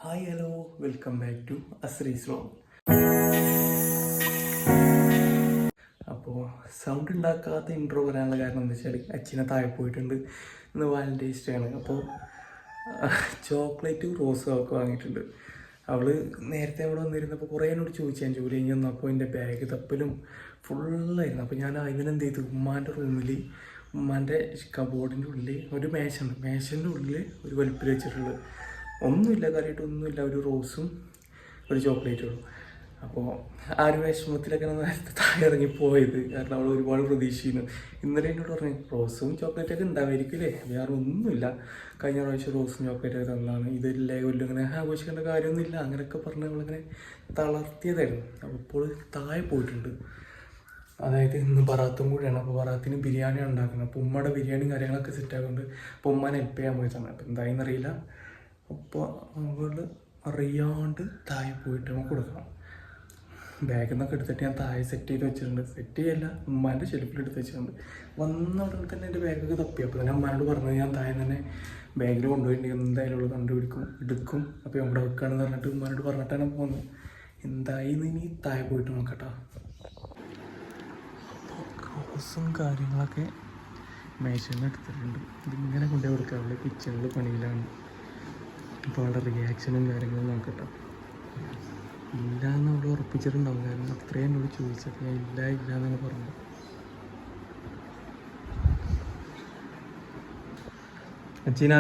Hi hello welcome back to അസ്രീസ് vlog. അപ്പോൾ sound ഉണ്ടാക്കാത്ത ഇൻട്രോ പറയാനുള്ള കാരണം എന്താ വെച്ചാൽ അച്ഛനെ താഴെ പോയിട്ടുണ്ട്. ഇന്ന് വാലന്റൈൻസ് ഡേ ആണ്. അപ്പോൾ ചോക്ലേറ്റ് റോസും ഒക്കെ വാങ്ങിയിട്ടുണ്ട്. അവള് നേരത്തെ അവിടെ വന്നിരുന്നപ്പോൾ കുറേ എന്നോട് ചോദിച്ചാൽ ജോലി കഴിഞ്ഞ് വന്നപ്പോൾ എൻ്റെ ബാഗ് തപ്പലും ഫുള്ളായിരുന്നു. അപ്പോൾ ഞാൻ അതിനെന്ത് ചെയ്തു, ഉമ്മാൻ്റെ റൂമിൽ ഉമ്മാൻ്റെ കബോർഡിൻ്റെ ഉള്ളിൽ ഒരു മേശയുണ്ട്, മേശൻ്റെ ഉള്ളിൽ ഒരു വലിപ്പിൽ വെച്ചിട്ടുള്ളത് ഒന്നുമില്ല, കാര്യമായിട്ടൊന്നുമില്ല, ഒരു റോസും ഒരു ചോക്ലേറ്റും ഉള്ളൂ. അപ്പോൾ ആ ഒരു വിഷമത്തിലൊക്കെ നേരത്തെ താഴെ ഇറങ്ങിപ്പോയത്, കാരണം അവൾ ഒരുപാട് പ്രതീക്ഷിക്കുന്നു. ഇന്നലെ എന്നോട് പറഞ്ഞു റോസും ചോക്ലേറ്റൊക്കെ ഉണ്ടാവുമായിരിക്കും അല്ലേ, വേറെ ഒന്നുമില്ല, കഴിഞ്ഞ പ്രാവശ്യം റോസും ചോക്ലേറ്റൊക്കെ തന്നതാണ്, ഇതില്ലേ കൊല്ലം ഇങ്ങനെ ആഘോഷിക്കേണ്ട കാര്യമൊന്നുമില്ല, അങ്ങനെയൊക്കെ പറഞ്ഞ് നമ്മളിങ്ങനെ തളർത്തിയതായിരുന്നു. അപ്പോൾ ഇപ്പോൾ താഴെ പോയിട്ടുണ്ട്. അതായത് ഇന്ന് ബറാത്തും കൂടിയാണ്. അപ്പോൾ ബറാത്തിന് ബിരിയാണി ഉണ്ടാക്കുന്നത്. അപ്പോൾ ഉമ്മയുടെ ബിരിയാണിയും കാര്യങ്ങളൊക്കെ സെറ്റാക്കുന്നുണ്ട്. അപ്പോൾ ഉമ്മാനെ ഹെൽപ്പ് ചെയ്യാൻ പോയതാണ്. അപ്പോൾ എന്തായെന്ന് അറിയില്ല. അപ്പോൾ അവൾ അറിയാണ്ട് താഴെ പോയിട്ട് നമുക്ക് കൊടുക്കണം. ബാഗിൽ നിന്നൊക്കെ എടുത്തിട്ട് ഞാൻ താഴെ സെറ്റ് ചെയ്ത് വെച്ചിട്ടുണ്ട്. സെറ്റ് ചെയ്യല്ല, ഉമ്മാൻ്റെ ഷെൽഫിൽ എടുത്ത് വെച്ചിട്ടുണ്ട്. വന്ന ഉടനെ തന്നെ എൻ്റെ ബാഗൊക്കെ തപ്പി. അപ്പോൾ തന്നെ അമ്മയോട് പറഞ്ഞത് ഞാൻ താഴെ തന്നെ ബാഗിൽ കൊണ്ടുപോയിട്ടുണ്ടെങ്കിൽ എന്തായാലും അവൾ കണ്ടുപിടിക്കും, എടുക്കും. അപ്പോൾ അവിടെ വെക്കുകയാണെന്ന് പറഞ്ഞിട്ട് ഉമ്മാനോട് പറഞ്ഞിട്ടാണ് പോകുന്നത്. എന്തായിന്ന് ഇനി താഴെ പോയിട്ട് നോക്കട്ടോ. റോസും കാര്യങ്ങളൊക്കെ മേശന്ന് എടുത്തിട്ടുണ്ട്. ഇതിങ്ങനെ കൊണ്ടുപോയി കൊടുക്കുക. അവളുടെ കിച്ചണിൽ പണിയിലാണ്. അപ്പോൾ അവിടെ റിയാക്ഷനും കാര്യങ്ങളും നോക്കട്ടോ. ഇല്ല എന്ന് അവിടെ ഉറപ്പിച്ചിട്ടുണ്ടാവും, കാരണം അത്രയും എന്നോട് ചോദിച്ചത്. ഞാൻ ഇല്ല ഇല്ല എന്നാണ് പറഞ്ഞത്. അച്ഛന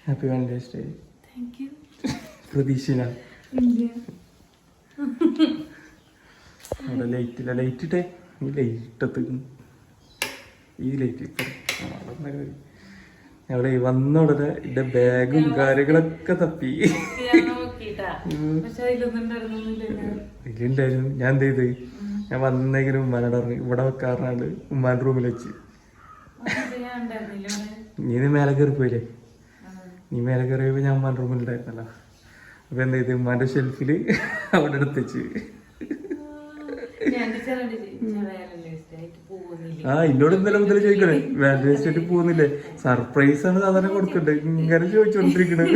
ഹാപ്പി വാലന്റൈൻസ് ഡേ. പ്രതീക്ഷയില്ല അവിടെ ലൈറ്റില്ല, ലൈറ്റ് ഇട്ടേ, ഈ ലൈറ്റത്ത് ഈ ലൈറ്റ് അവിടെ വന്ന ഉടനെ എൻ്റെ ബാഗും കാര്യങ്ങളൊക്കെ തപ്പി ഇതിലുണ്ടായിരുന്നു. ഞാൻ എന്ത് ചെയ്ത്, ഞാൻ വന്നെങ്കിലും ഉമ്മാനോട് പറഞ്ഞു ഇവിടെ വെക്കാറുണ്ട്. ഉമ്മാൻ്റെ റൂമിൽ വെച്ച് നീ മേലെ കയറി പോയില്ലേ, നീ മേലെ കയറിയപ്പോൾ ഞാൻ ഉമ്മാൻ്റെ റൂമിൽ ഉണ്ടായിരുന്നല്ലോ. അപ്പോൾ എന്താ ചെയ്ത്, ഉമ്മാൻ്റെ ഷെൽഫിൽ അവിടെ എടുത്തുവെച്ച്. ആ എന്നോട് ഇന്നലെ മുതൽ ചോദിക്കണേ വാലന്റൈൻസ് ഡേ പോകുന്നില്ലേ, സർപ്രൈസ് ആണ് സാധാരണ കൊടുക്കണ്ടേ, ഇങ്ങനെ ചോദിച്ചോണ്ടിരിക്കണത്.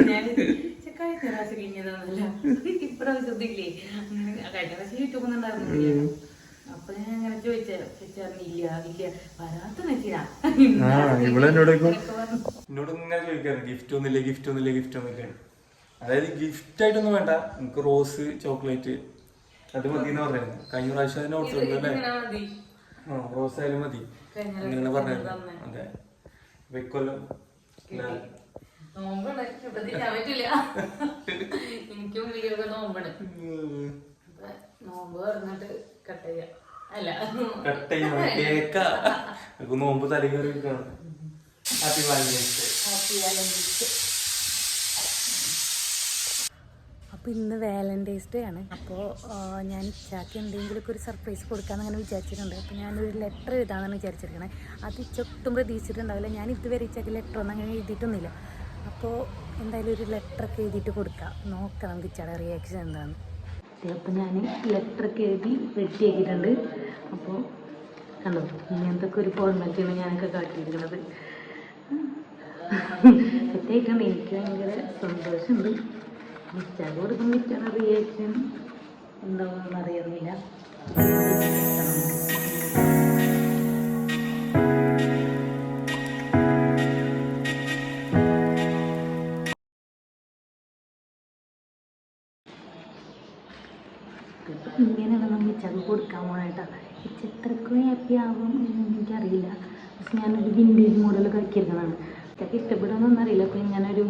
ഇവിടെ എന്നോട് ഇങ്ങനെ ചോദിക്കാറ് ഗിഫ്റ്റ് ഒന്നുമില്ലേ, ഗിഫ്റ്റ് ഒന്നുമില്ലേ, ഗിഫ്റ്റ് ഒന്നുമില്ലേ. അതായത് ഗിഫ്റ്റ് ആയിട്ടൊന്നും വേണ്ട, നമുക്ക് റോസ് ചോക്ലേറ്റ് അത് മതി എന്ന് പറഞ്ഞായിരുന്നു. കഴിഞ്ഞ പ്രാവശ്യം അതിനെ ഓർത്തുണ്ടല്ലേ, റോസ് ആയാലും മതി അങ്ങനെ പറഞ്ഞായിരുന്നു. അതെ, വെക്കൊല്ലം നോമ്പ് തലകേറി ഹാപ്പി വാലന്റൈൻസ് ഡേ. അപ്പോൾ ഇന്ന് വാലന്റൈൻസ് ഡേ ആണ്. അപ്പോൾ ഞാൻ ഇച്ചാക്ക് എന്തെങ്കിലുമൊക്കെ ഒരു സർപ്രൈസ് കൊടുക്കാമെന്ന് അങ്ങനെ വിചാരിച്ചിട്ടുണ്ട്. അപ്പോൾ ഞാനൊരു ലെറ്റർ എഴുതാമെന്നാണ് വിചാരിച്ചിരിക്കണേ. അത് ഇച്ചൊട്ടും പ്രതീക്ഷിച്ചിട്ടുണ്ടാവില്ല. ഞാൻ ഇതുവരെ ഇച്ചാക്ക് ലെറ്റർ ഒന്നും അങ്ങനെ എഴുതിയിട്ടൊന്നുമില്ല. അപ്പോൾ എന്തായാലും ഒരു ലെറ്ററൊക്കെ എഴുതിയിട്ട് കൊടുക്കാം, നോക്കാം ഇച്ചയുടെ റിയാക്ഷൻ എന്താണെന്ന്. അപ്പോൾ ഞാൻ ലെറ്ററൊക്കെ എഴുതി റെഡി ആക്കിയിട്ടുണ്ട്. അപ്പോൾ കണ്ടോ, ഇങ്ങനത്തൊക്കെ ഒരു ഫോർമാലിറ്റിയാണ് ഞാനൊക്കെ കാട്ടിയിരിക്കുന്നത്. സെറ്റായിട്ടുണ്ട്. എനിക്ക് ഭയങ്കര സന്തോഷമുണ്ട്. മിച്ചാക്ക് കൊടുക്കും, മിച്ചാണ് റിയാക്ഷൻ എന്താണെന്ന് അറിയുന്നില്ല. ഇങ്ങനെയാണ് നമ്മൾ മിച്ചാക്ക് കൊടുക്കാൻ പോകണേട്ടാ. മിച്ച എത്രക്കും ഹാപ്പി ആവും എന്ന് എനിക്കറിയില്ല. പക്ഷെ ഞാനൊരു വിൻറ്റേജ് മോഡൽ കളിക്കുന്നതാണ്. മിച്ചക്ക് ഇഷ്ടപ്പെടുമെന്നൊന്നും അറിയില്ല. അപ്പോൾ ഇങ്ങനൊരു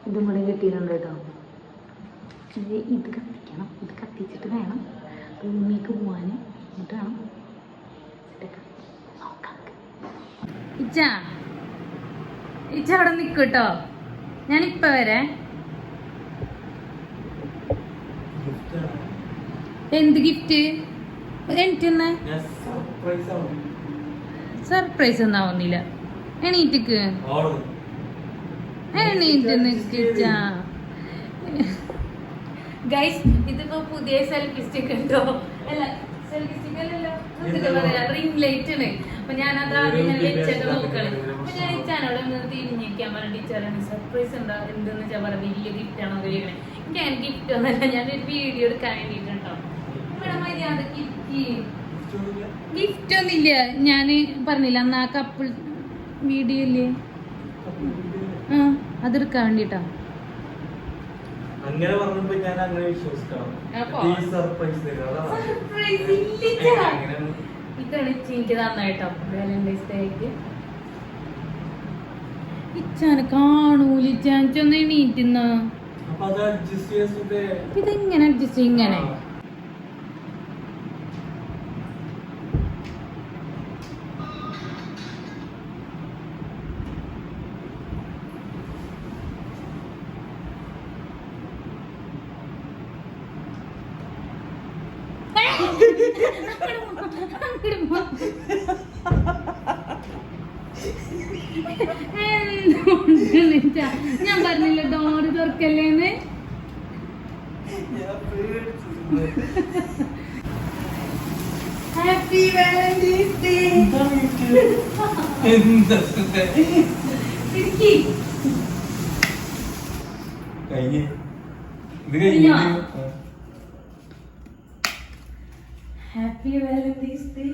ഇതും കൂടെ കിട്ടിയിട്ടുണ്ട് കേട്ടോ. ഇത് കത്തിക്കണം, ഇത് കത്തിച്ചിട്ട് വേണം റൂമിലേക്ക് പോവാൻ. എന്നിട്ട് വേണം ഇച്ച അവിടെ നിൽക്കട്ടോ, ഞാനിപ്പോൾ വരെ. എന്ത് ഗിഫ്റ്റ്? എനിക്കെന്നാ സർപ്രൈസ് ഒന്നും ആവുന്നില്ല. എണീറ്റിക്ക് എണീറ്റ് നിൽക്കിച്ച ഗൈസ് ഇതിപ്പോ പുതിയ സെൽഫി സ്റ്റിക്ക് ഉണ്ടോ അല്ല സെൽഫി സ്റ്റിക്ക് അല്ലല്ലോ റിംഗ് ലൈറ്റ് ആണ്. അപ്പൊ ഞാനത് ആദ്യം ഇങ്ങനെ വെച്ചൊക്കെ നോക്കണം. അപ്പൊ ഞാൻ ഇച്ചാനോട് ഒന്ന് തിരിഞ്ഞിരിക്കാൻ പറഞ്ഞു. ടീച്ചറാണ് സർപ്രൈസ് ഉണ്ടാ എന്തെന്ന് വെച്ചാൽ പറയാം വലിയ ഗിഫ്റ്റ് ആണോ കഴിയണേ. എനിക്ക് അങ്ങനെ ഗിഫ്റ്റ് ഒന്നല്ല, ഞാനൊരു വീഡിയോ എടുക്കാൻ വേണ്ടിട്ടുണ്ടോ ഇവിടെ മര്യാദ ഗിഫ്റ്റ് ഒന്നുമില്ല. ഞാന് പറഞ്ഞില്ല അന്ന് ആ കപ്പിൾ വീഡിയോ ഇല്ലേ അതെടുക്കാൻ വേണ്ടിട്ടാ. അങ്ങനെ പറഞ്ഞപ്പോ ഞാൻ അങ്ങനെ വിശ്വസിക്കണം. ഇതാണ് എനിക്ക് തന്നായിട്ടോ വാലന്റൈൻസ് ഡേക്ക്. ഇച്ചാന് കാണൂല, ഇച്ചാനൊന്ന് എണീറ്റുന്ന ഇതെങ്ങനെ അഡ്ജസ്റ്റ് ചെയ്യും ഇങ്ങനെ. ഞാൻ പറഞ്ഞില്ല ഡോറ് തുറക്കല്ലേന്ന്. Happy Valentine's Day. Happy Valentine's Day.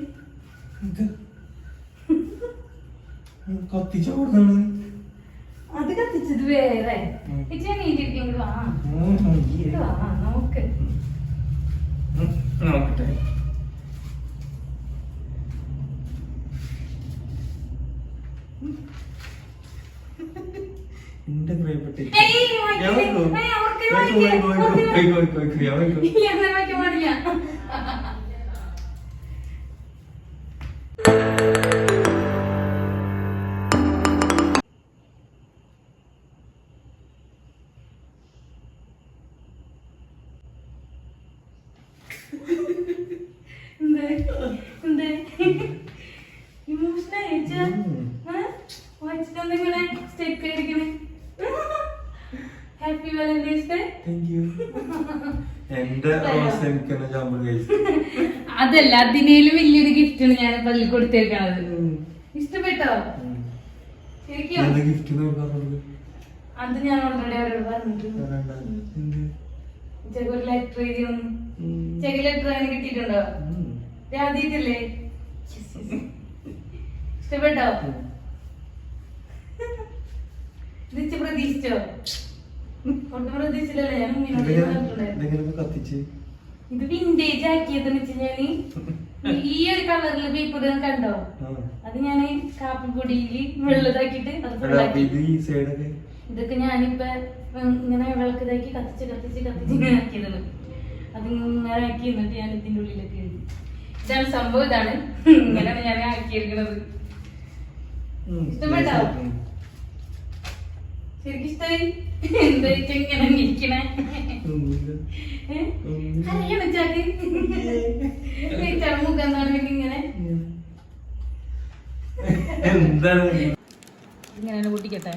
കത്തിച്ച കൊടുത്താണ് അത് കത്തിച്ചത് വേറെ. നോക്ക് നോക്കട്ടെ. എന്റെ പ്രിയപ്പെട്ട ഹാപ്പി വാലന്റൈൻസ് ഡേ. എന്റെ അവസ്ഥ എനിക്കെന്നെ ചാമ്പൽ കഴിച്ചു. അതല്ല അതിനേലും വലിയൊരു ഗിഫ്റ്റ് ആണ് ഞാൻ അതിൽ കൊടുത്തേക്കണത്. ഇഷ്ടപ്പെട്ടോ? ശരിക്കും അത് ഞാൻ ഓൾറെഡി അവരോട് പറഞ്ഞിട്ടുണ്ട്. ഒരു ലെറ്റർ എഴുതി വന്നു. ചെക്ക് ലെറ്റർ അതിന് കിട്ടിയിട്ടുണ്ടോ? ആദ്യത്തില്ലേ? ഇഷ്ടപ്പെട്ടോ? ഇത് പ്രതീക്ഷിച്ചോ? ഒട്ടും പ്രതീക്ഷിച്ചില്ലല്ലേ? ഞാൻ ഇത് വിന്റേജ് ആക്കിയതെന്ന് വെച്ച് ഞാന് ഈ ഒരു കളറില് പേപ്പർ കണ്ടോ? അത് ഞാന് കാപ്പിപ്പൊടിയില് വെള്ളതാക്കിട്ട് അത് ഫുള്ളാക്കി. ഇതൊക്കെ ഞാനിപ്പ ഇങ്ങനെ വിളക്ക് ഇതാക്കി കത്തിച്ച് ഇങ്ങനെ ആക്കിയതാണ്. അതിങ്ങനെ ആക്കി എന്നിട്ട് ഞാൻ ഇതിന്റെ ഉള്ളിലൊക്കെ എഴുതി. ഇതാണ് സംഭവം. ഇതാണ് ഇങ്ങനെയാണ് ഞാൻ ആക്കിയിരിക്കുന്നത്. ഇഷ്ടപ്പെട്ടോ? ശരിക്കും ഇഷ്ടായി? എന്തായിട്ട് ഇങ്ങനെ ഇരിക്കണേ ചാക്ക് മുഖം ഇങ്ങനെ ഇങ്ങനെ പൊട്ടിക്കട്ടെ.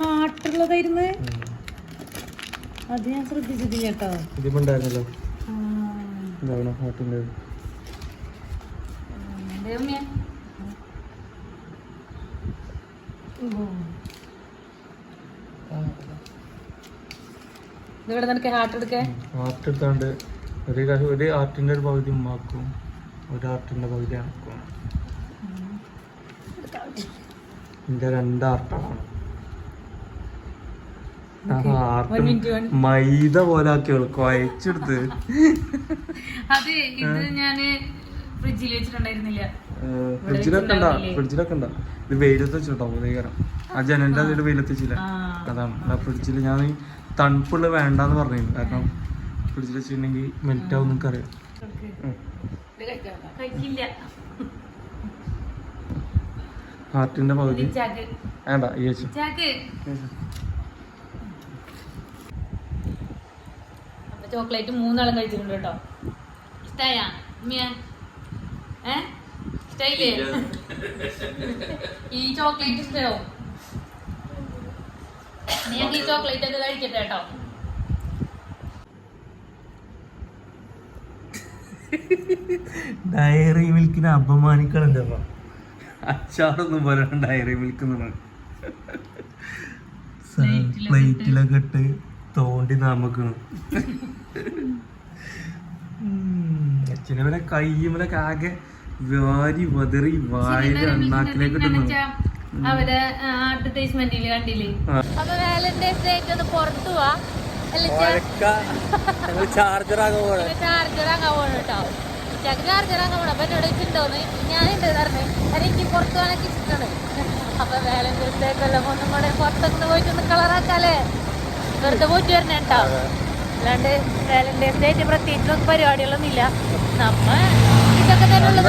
ഹാർട്ടുള്ളതായിരുന്നു. അത് ഞാൻ ശ്രദ്ധിച്ചിട്ടില്ല കേട്ടോ. ഇതിപ്പുണ്ടായിരുന്നല്ലോ ഹാർട്ടിൻ്റെ. ഇവിടെ നിനക്ക് ഹാർട്ട് എടുക്കാൻ ഹാർട്ട് എടുത്താണ്ട് ഒരു ആർട്ടിന്റെ ഒരു പകുതി ഉമ്മാക്കും ഒരു ആർട്ടിന്റെ പകുതി അണക്കും. എന്റെ 2 ആർട്ടാണ്. മൈദ പോലെ ആക്കിയോളൂ കുഴച്ചെടുത്ത്. അത് ഇത് ഞാന് ഫ്രിഡ്ജിൽ വെച്ചിട്ടുണ്ടായിരുന്നില്ല. ഫ്രിഡ്ജിലൊക്കെ ഉണ്ടാ. ഇത് വെയിലത്ത് വെച്ചിട്ടോ ഉദയകരം. ആ ജനലിന്റെ അതിൽ വെയിലത്ത് വെച്ചില്ല. അതാണ് ഫ്രിഡ്ജിൽ ഞാൻ തണുപ്പുള്ള വേണ്ടാന്ന് പറഞ്ഞു. കാരണം ഫ്രിഡ്ജിൽ വെച്ചിട്ടുണ്ടെങ്കിൽ മെൽറ്റ് ആവും നിനക്കറിയാം. ഹാർട്ടിന്റെ പകുതി വേണ്ട ഈ അപ്പൊ ചോക്ലേറ്റ് 3 ആളും കഴിച്ചിട്ടുണ്ട് കേട്ടോ. ഇഷ്ടായ ഇഷ്ടായില്ലേ? ഈ ചോക്ലേറ്റ് ഇഷ്ടമാവും. ഞാൻ ഈ ചോക്ലേറ്റ് ഒക്കെ കഴിക്കട്ടെ കേട്ടോ. ഡയറി മിൽക്കിനെ അപമാനിക്കണല്ലോ. അച്ചാറൊന്നും പോലെ ഡയറി മിൽക്ക് പ്ലേറ്റിലൊക്കെ ഇട്ട് തോണ്ടി നമുക്കണം. അച്ഛനെ കയ്യുമലൊക്കെ ആകെ വാരി വതറി വായിൽ അണ്ണാക്കിലേക്ക് ഇട്ടുന്നു. അവരെ അഡ്വർടൈസ്മെന്റില് കണ്ടില്ലേ? അപ്പൊ വാലന്റൈൻസ് ഡേ ആയിട്ട് ഒന്ന് പുറത്തു പോവാ. ചാർജറാകാൻ പോകണം കേട്ടോ. ചാർജറാകാൻ പോണം. അപ്പൊ എന്നോട് വെച്ചിട്ടുണ്ടോന്ന് ഞാനുണ്ട് പറഞ്ഞു. എനിക്ക് പുറത്തു പോകാനൊക്കെ ഇഷ്ടമാണ്. അപ്പൊ വാലന്റൈൻസ് ഡേ ഒക്കെ ഒന്നും കൂടെ പുറത്തൊന്ന് പോയിട്ടൊന്ന് കളറാക്കാലേ. വെറുതെ പോയിട്ട് വരണേ കേട്ടോ. അല്ലാണ്ട് വാലന്റൈൻസ് ഡേ ആയിട്ട് പ്രത്യേകിച്ചൊന്നും പരിപാടികളൊന്നും ഇല്ല. നമ്മ ഇതൊക്കെ തന്നെ ഉള്ളത്.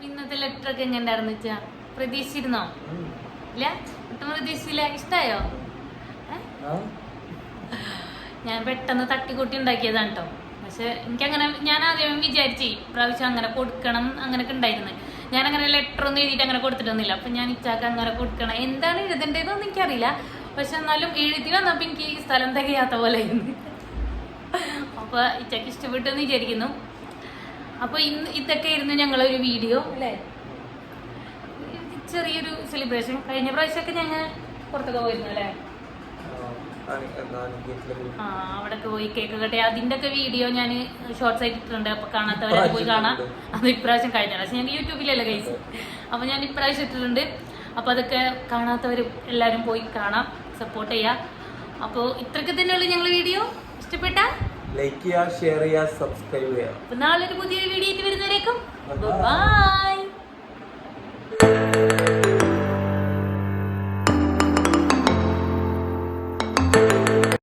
ഇന്നത്തെ ലെറ്റർ ഒക്കെ എങ്ങനെ ഉണ്ടായിരുന്നു വെച്ചാ പ്രതീക്ഷിച്ചിരുന്നോ? ഇല്ല, ഒട്ടും പ്രതീക്ഷിച്ചില്ല. ഇഷ്ടായോ? ഞാൻ പെട്ടെന്ന് തട്ടിക്കൂട്ടി ഉണ്ടാക്കിയതാണ് കേട്ടോ. പക്ഷെ എനിക്കങ്ങനെ ഞാൻ ആദ്യം വിചാരിച്ചു പ്രാവശ്യം അങ്ങനെ കൊടുക്കണം അങ്ങനെയൊക്കെ ഉണ്ടായിരുന്നു. ഞാൻ അങ്ങനെ ലെറ്റർ ഒന്നും എഴുതിയിട്ട് അങ്ങനെ കൊടുത്തിട്ടൊന്നുമില്ല. അപ്പൊ ഞാൻ ഇച്ചാക്ക് അങ്ങനെ കൊടുക്കണം, എന്താണ് എഴുതേണ്ടതെന്നൊന്നും എനിക്കറിയില്ല. പക്ഷെ എന്നാലും എഴുതി വന്നപ്പോ എനിക്ക് ഈ സ്ഥലം തികയാത്ത പോലെ ആയിരുന്നു. അപ്പൊ ഇച്ചക്ക് ഇഷ്ടപ്പെട്ടെന്ന് വിചാരിക്കുന്നു. അപ്പൊ ഇതൊക്കെ ആയിരുന്നു ഞങ്ങളൊരു വീഡിയോ അല്ലേ. ചെറിയൊരു സെലിബ്രേഷൻ. കഴിഞ്ഞ പ്രാവശ്യമൊക്കെ ഞങ്ങൾ പുറത്തൊക്കെ പോയിരുന്നു അല്ലേ. അവിടെയൊക്കെ പോയി കേക്ക് കട്ടെ അതിന്റെ ഒക്കെ വീഡിയോ ഞാൻ ഷോർട്സ് ആയിട്ട് ഇട്ടിട്ടുണ്ട്. അപ്പൊ കാണാത്തവരെ പോയി കാണാം. അത് ഇപ്രാവശ്യം കഴിഞ്ഞ പ്രാവശ്യം ഞാൻ യൂട്യൂബിലല്ലേ കഴിച്ചു. അപ്പൊ ഞാൻ ഇപ്രാവശ്യം ഇട്ടിട്ടുണ്ട്. അപ്പൊ അതൊക്കെ കാണാത്തവർ എല്ലാവരും പോയി കാണാം, സപ്പോർട്ട് ചെയ്യാം. അപ്പോൾ ഇത്രയൊക്കെ തന്നെയുള്ളൂ ഞങ്ങൾ വീഡിയോ. ഇഷ്ടപ്പെട്ട ലൈക്ക് ചെയ്യുക, ഷെയർ ചെയ്യുക, സബ്സ്ക്രൈബ് ചെയ്യുക. അപ്പൊ നാളെ ഒരു പുതിയ വീഡിയോ ആയിട്ട് വരുന്നവരേക്കും ബൈ.